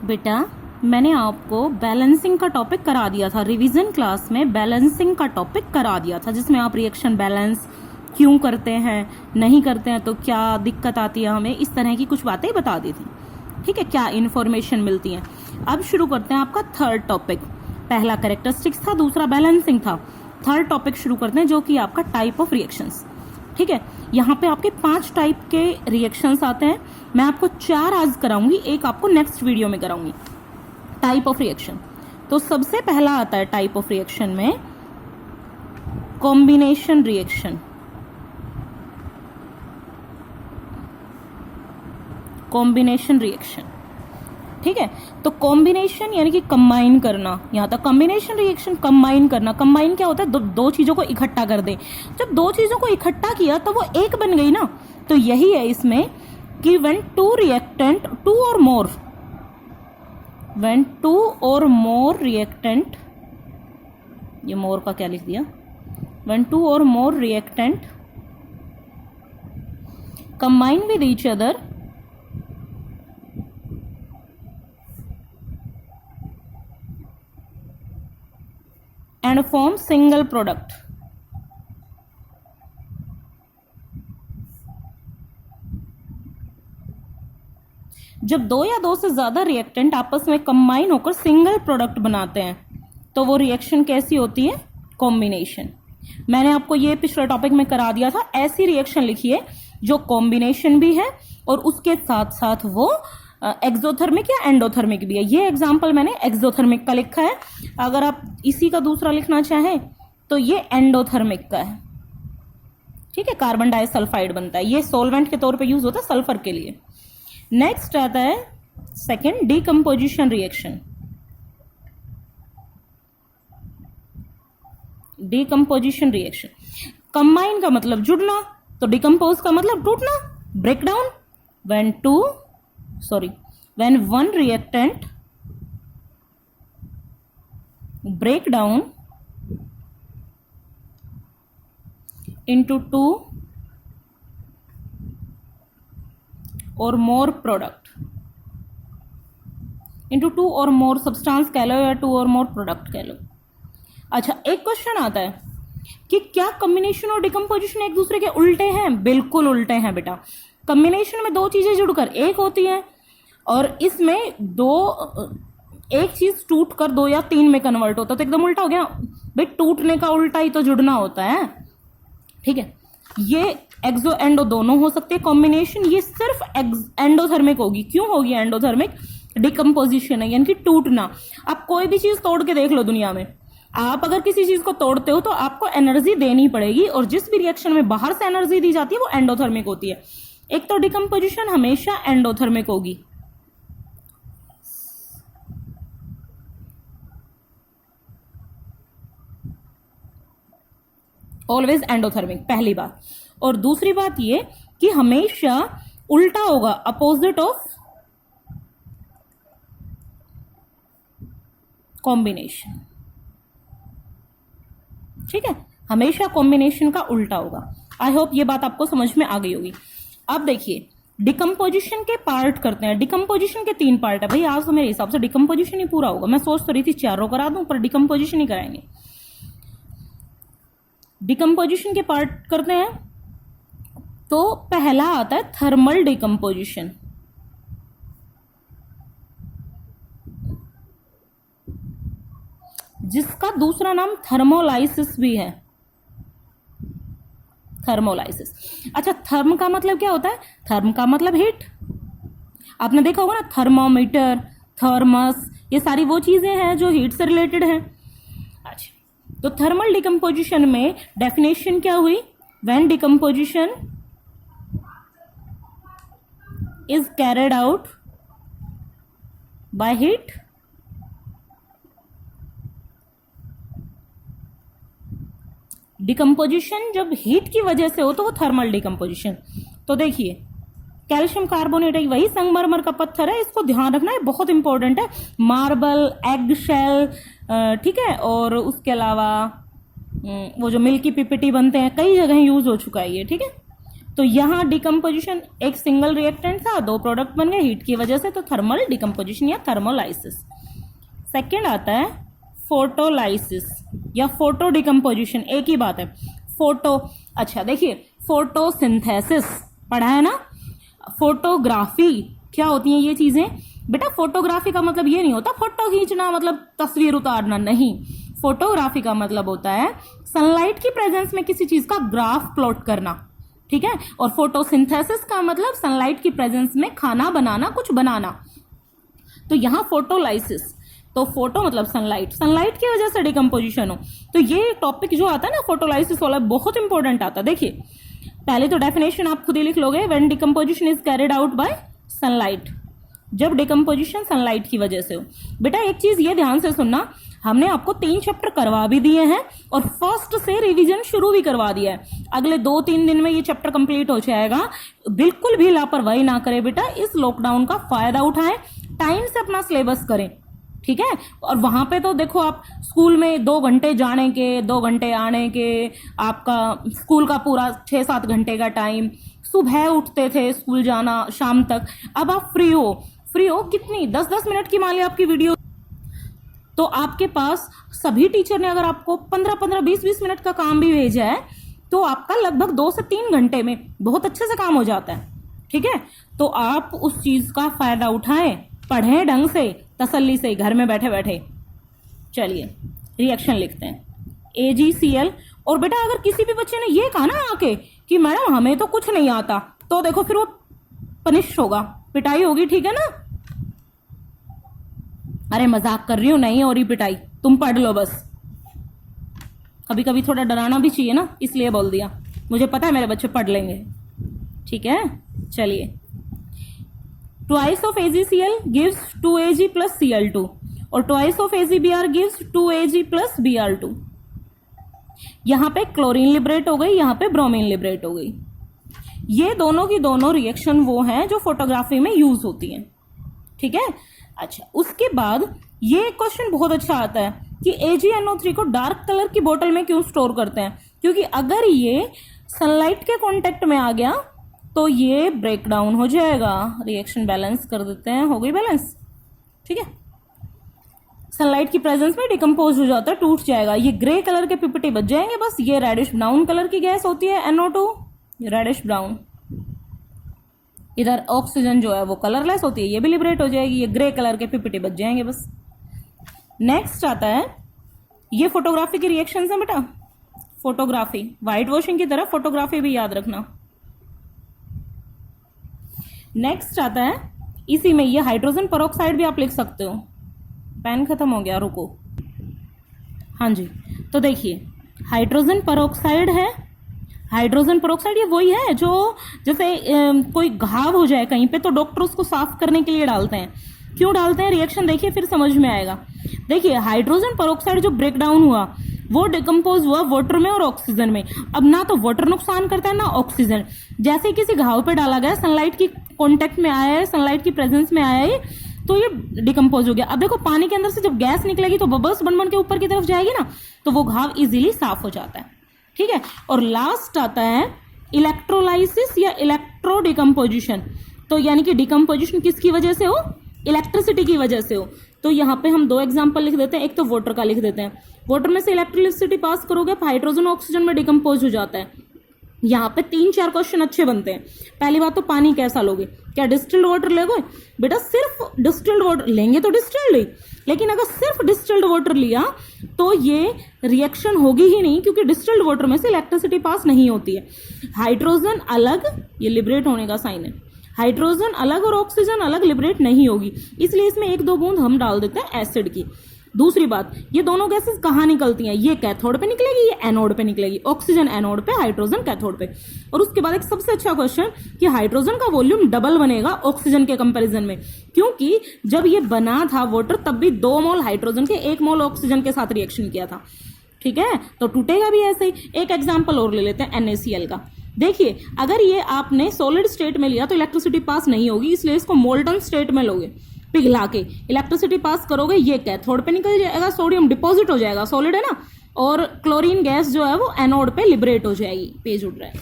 बेटा मैंने आपको बैलेंसिंग का टॉपिक करा दिया था, रिवीजन क्लास में बैलेंसिंग का टॉपिक करा दिया था, जिसमें आप रिएक्शन बैलेंस क्यों करते हैं, नहीं करते हैं तो क्या दिक्कत आती है हमें, इस तरह की कुछ बातें बता दी थी। ठीक है, क्या इन्फॉर्मेशन मिलती है। अब शुरू करते हैं आपका थर्ड टॉपिक। पहला कैरेक्टरिस्टिक्स था, दूसरा बैलेंसिंग था। थर्ड टॉपिक शुरू करते हैं जो कि आपका टाइप ऑफ रिएक्शंस। ठीक है, यहाँ पे आपके 5 टाइप के रिएक्शंस आते हैं। मैं आपको 4 आज कराऊंगी, एक आपको नेक्स्ट वीडियो में कराऊंगी। टाइप ऑफ रिएक्शन, तो सबसे पहला आता है टाइप ऑफ रिएक्शन में कॉम्बिनेशन रिएक्शन। कॉम्बिनेशन रिएक्शन, ठीक है। तो कॉम्बिनेशन यानी कि कंबाइन करना, यहां तक कॉम्बिनेशन रिएक्शन कंबाइन करना। कंबाइन क्या होता है, दो चीजों को इकट्ठा कर दे। जब दो चीजों को इकट्ठा किया तो वो एक बन गई ना, तो यही है इसमें कि when to reactant, to or more, when two or more reactant, ये मोर का क्या लिख दिया, when two or more reactant combine with each other and form single product। जब दो या दो से ज्यादा रिएक्टेंट आपस में कंबाइन होकर सिंगल प्रोडक्ट बनाते हैं तो वो रिएक्शन कैसी होती है, कॉम्बिनेशन। मैंने आपको ये पिछले टॉपिक में करा दिया था। ऐसी रिएक्शन लिखिए जो कॉम्बिनेशन भी है और उसके साथ साथ वो एक्सोथर्मिक या एंडोथर्मिक भी है। ये एग्जांपल मैंने एक्सोथर्मिक का लिखा है। अगर आप इसी का दूसरा लिखना चाहें तो ये एंडोथर्मिक का है। ठीक है, कार्बन डाइसल्फाइड बनता है, ये सॉल्वेंट के तौर पे यूज होता है सल्फर के लिए। नेक्स्ट आता है second, decomposition reaction. Decomposition reaction, combine का मतलब जुड़ना, तो डिकम्पोज का मतलब टूटना, break down. when one reactant break down into two or more product, into two or more substance कह लो या two or more product कह लो। अच्छा, एक क्वेश्चन आता है कि क्या कॉम्बिनेशन और डिकम्पोजिशन एक दूसरे के उल्टे हैं? बिल्कुल उल्टे हैं बेटा। कॉम्बिनेशन में दो चीजें जुड़कर एक होती है और इसमें एक चीज टूट कर 2 या 3 में कन्वर्ट होता है, तो एकदम उल्टा हो गया भाई। टूटने का उल्टा ही तो जुड़ना होता है। ठीक है, ये एक्सो एंडो दोनों हो सकते हैं कॉम्बिनेशन। ये सिर्फ एंडोथर्मिक होगी। क्यों होगी एंडोथर्मिक? डिकम्पोजिशन है यानी कि टूटना। आप कोई भी चीज तोड़ के देख लो दुनिया में, आप अगर किसी चीज को तोड़ते हो तो आपको एनर्जी देनी पड़ेगी, और जिस भी रिएक्शन में बाहर से एनर्जी दी जाती है वो एंडोथर्मिक होती है। एक तो डिकम्पोजिशन हमेशा एंडोथर्मिक होगी। ऑलवेज एंडोथर्मिक, पहली बात। और दूसरी बात ये कि हमेशा उल्टा होगा, अपोजिट ऑफ कॉम्बिनेशन। ठीक है, हमेशा कॉम्बिनेशन का उल्टा होगा। आई होप ये बात आपको समझ में आ गई होगी। अब देखिए डिकम्पोजिशन के पार्ट करते हैं। डिकम्पोजिशन के 3 पार्ट है भाई। आज तो मेरे हिसाब से डिकम्पोजिशन ही पूरा होगा। मैं सोच तो रही थी 4 करा दूं, पर डिकम्पोजिशन ही कराएंगे। डिकम्पोजिशन के पार्ट करते हैं तो पहला आता है थर्मल डिकम्पोजिशन। जिसका दूसरा नाम थर्मोलाइसिस भी है। थर्मोलाइसिस। अच्छा, थर्म का मतलब क्या होता है? थर्म का मतलब हीट। आपने देखा होगा ना, थर्मोमीटर, थर्मस, ये सारी वो चीजें हैं जो हीट से रिलेटेड हैं। अच्छा, तो थर्मल डिकम्पोजिशन में डेफिनेशन क्या हुई? When decomposition is carried out by heat, decomposition जब हीट की वजह से हो तो वो थर्मल डिकम्पोजिशन। तो देखिए कैल्शियम कार्बोनेट एक वही संगमरमर का पत्थर है, इसको ध्यान रखना है, बहुत इंपॉर्टेंट है। मार्बल, एग शेल, ठीक है, और उसके अलावा वो जो मिल्की पिपिटी बनते हैं, कई जगह यूज हो चुका है ये। ठीक है, तो यहाँ डिकम्पोजिशन एक सिंगल रिएक्टेंट था, दो प्रोडक्ट बन गए हीट की वजह से, तो थर्मल डिकम्पोजिशन या थर्मोलाइसिस। सेकेंड आता है फोटोलाइसिस या फोटो डिकम्पोजिशन, एक ही बात है। फोटो, अच्छा देखिए, फोटोसिंथेसिस पढ़ा है ना, फोटोग्राफी क्या होती है ये चीजें बेटा। फोटोग्राफी का मतलब ये नहीं होता फोटो खींचना मतलब तस्वीर उतारना, नहीं। फोटोग्राफी का मतलब होता है सनलाइट की प्रेजेंस में किसी चीज का ग्राफ प्लॉट करना, ठीक है। और फोटोसिंथेसिस का मतलब सनलाइट की प्रेजेंस में खाना बनाना, कुछ बनाना। तो यहाँ फोटोलाइसिस, तो फोटो मतलब सनलाइट, सनलाइट की वजह से डिकम्पोजिशन हो। तो ये टॉपिक जो आता है ना फोटोलाइसिस वाला, बहुत इंपॉर्टेंट आता है। देखिए पहले तो डेफिनेशन आप खुद ही लिख लोगे, when decomposition is carried out by sunlight, जब डिकम्पोजिशन सनलाइट की वजह से हो। बेटा एक चीज ये ध्यान से सुनना, हमने आपको 3 चैप्टर करवा भी दिए हैं और फर्स्ट से रिवीजन शुरू भी करवा दिया है। अगले 2-3 दिन में ये चैप्टर कंप्लीट हो जाएगा। बिल्कुल भी लापरवाही ना करें बेटा, इस लॉकडाउन का फायदा उठाएं, टाइम से अपना सिलेबस करें, ठीक है। और वहां पे तो देखो आप स्कूल में 2 घंटे जाने के, 2 घंटे आने के, आपका स्कूल का पूरा 6-7 घंटे का टाइम, सुबह उठते थे स्कूल जाना शाम तक। अब आप फ्री हो कितनी 10-10 मिनट की मान ली आपकी वीडियो, तो आपके पास सभी टीचर ने अगर आपको 15-15, 20-20 मिनट का काम भी भेजा है तो आपका लगभग 2 से 3 घंटे में बहुत अच्छे से काम हो जाता है, ठीक है। तो आप उस चीज का फायदा उठाएं, पढ़ें ढंग से, तसल्ली से, घर में बैठे बैठे। चलिए रिएक्शन लिखते हैं, AgCl। और बेटा अगर किसी भी बच्चे ने ये कहा ना आके कि मैडम हमें तो कुछ नहीं आता, तो देखो फिर वो पनिश होगा, पिटाई होगी, ठीक है ना। अरे मजाक कर रही हूं, नहीं हो रही पिटाई, तुम पढ़ लो बस। कभी कभी थोड़ा डराना भी चाहिए ना, इसलिए बोल दिया, मुझे पता है मेरे बच्चे पढ़ लेंगे, ठीक है। चलिए, twice of AgCl gives 2Ag plus Cl2 और twice of AgBr gives 2Ag plus Br2। यहां पे क्लोरीन लिबरेट हो गई, यहां पे ब्रोमीन लिबरेट हो गई। ये दोनों की दोनों रिएक्शन वो हैं जो फोटोग्राफी में यूज होती हैं, ठीक है। अच्छा, उसके बाद ये क्वेश्चन बहुत अच्छा आता है कि AgNO3 को डार्क कलर की बोतल में क्यों स्टोर करते हैं, क्योंकि अगर ये सनलाइट के कांटेक्ट में आ गया तो ये ब्रेक डाउन हो जाएगा। रिएक्शन बैलेंस कर देते हैं, हो गई बैलेंस, ठीक है। सनलाइट की प्रेजेंस में डिकम्पोज हो जाता है, टूट जाएगा। ये ग्रे कलर के पिपटी बच जाएंगे बस। ये रेडिश ब्राउन कलर की गैस होती है NO2, रेडिश ब्राउन। इधर ऑक्सीजन जो है वो कलरलेस होती है, ये भी लिबरेट हो जाएगी। ये ग्रे कलर के पिपटी बच जाएंगे बस। नेक्स्ट आता है, ये फोटोग्राफी की रिएक्शंस हैं बेटा। फोटोग्राफी व्हाइट वॉशिंग की तरह फोटोग्राफी भी याद रखना। नेक्स्ट आता है, इसी में ये हाइड्रोजन पेरोक्साइड भी आप लिख सकते हो। पेन खत्म हो गया, रुको। हाँ जी, तो देखिए हाइड्रोजन पेरोक्साइड है। हाइड्रोजन पेरोक्साइड ये वही है जो जैसे कोई घाव हो जाए कहीं पे तो डॉक्टर उसको साफ करने के लिए डालते हैं। क्यों डालते हैं, रिएक्शन देखिए फिर समझ में आएगा। देखिए हाइड्रोजन पेरोक्साइड जो ब्रेक डाउन हुआ वो डिकम्पोज हुआ वाटर में और ऑक्सीजन में। अब ना तो वाटर नुकसान करता है ना ऑक्सीजन। जैसे ही किसी घाव पे डाला गया, सनलाइट की कॉन्टेक्ट में आया है, सनलाइट की प्रेजेंस में आया है, तो ये डिकम्पोज हो गया। अब देखो पानी के अंदर से जब गैस निकलेगी तो बबल्स बन बन के ऊपर की तरफ जाएगी ना, तो वो घाव इजीली साफ हो जाता है, ठीक है। और लास्ट आता है इलेक्ट्रोलाइसिस या इलेक्ट्रो डिकम्पोजिशन। तो यानी कि डिकम्पोजिशन किसकी वजह से हो, इलेक्ट्रिसिटी की वजह से हो। तो यहाँ पे हम 2 एग्जांपल लिख देते हैं। एक तो वाटर का लिख देते हैं, वाटर में से इलेक्ट्रिसिटी पास करोगे हाइड्रोजन ऑक्सीजन में डिकम्पोज हो जाता है। यहाँ पे 3-4 क्वेश्चन अच्छे बनते हैं। पहली बात तो पानी कैसा लोगे, क्या डिस्टिल्ड वाटर लोगे बेटा? सिर्फ डिस्टिल्ड वाटर लेंगे तो डिस्टिल्ड ही, लेकिन अगर सिर्फ डिस्टिल्ड वाटर लिया तो ये रिएक्शन होगी ही नहीं, क्योंकि डिस्टिल्ड वाटर में से इलेक्ट्रिसिटी पास नहीं होती है। हाइड्रोजन अलग, ये लिबरेट होने का साइन है, हाइड्रोजन अलग और ऑक्सीजन अलग लिबरेट नहीं होगी, इसलिए इसमें 1-2 बूंद हम डाल देते हैं एसिड की। दूसरी बात, ये दोनों गैसेस कहाँ निकलती हैं, ये कैथोड पे निकलेगी, ये एनोड पे निकलेगी। ऑक्सीजन एनोड पे, हाइड्रोजन कैथोड पे। और उसके बाद एक सबसे अच्छा क्वेश्चन कि हाइड्रोजन का वॉल्यूम डबल बनेगा ऑक्सीजन के कंपैरिजन में, क्योंकि जब ये बना था वाटर तब भी 2 मोल हाइड्रोजन के 1 मोल ऑक्सीजन के साथ रिएक्शन किया था, ठीक है। तो टूटेगा भी ऐसे ही। एक एग्जाम्पल और ले लेते हैं NaCl का। देखिए अगर ये आपने सॉलिड स्टेट में लिया तो इलेक्ट्रिसिटी पास नहीं होगी, इसलिए इसको मोल्टन स्टेट में लोगे, पिघला के इलेक्ट्रिसिटी पास करोगे, ये कैथोड पे निकल जाएगा, सोडियम डिपॉजिट हो जाएगा, सॉलिड है ना, और क्लोरीन गैस जो है वो एनोड पे लिबरेट हो जाएगी। पेज उठ रहा है,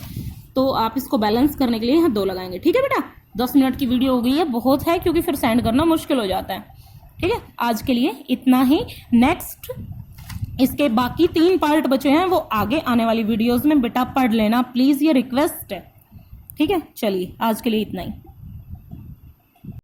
तो आप इसको बैलेंस करने के लिए यहाँ 2 लगाएंगे। ठीक है बेटा, 10 मिनट की वीडियो हो गई है, बहुत है क्योंकि फिर सेंड करना मुश्किल हो जाता है। ठीक है, आज के लिए इतना ही। नेक्स्ट इसके बाकी 3 पार्ट बचे हैं, वो आगे आने वाली वीडियोस में बेटा पढ़ लेना प्लीज, ये रिक्वेस्ट है। ठीक है, चलिए आज के लिए इतना ही।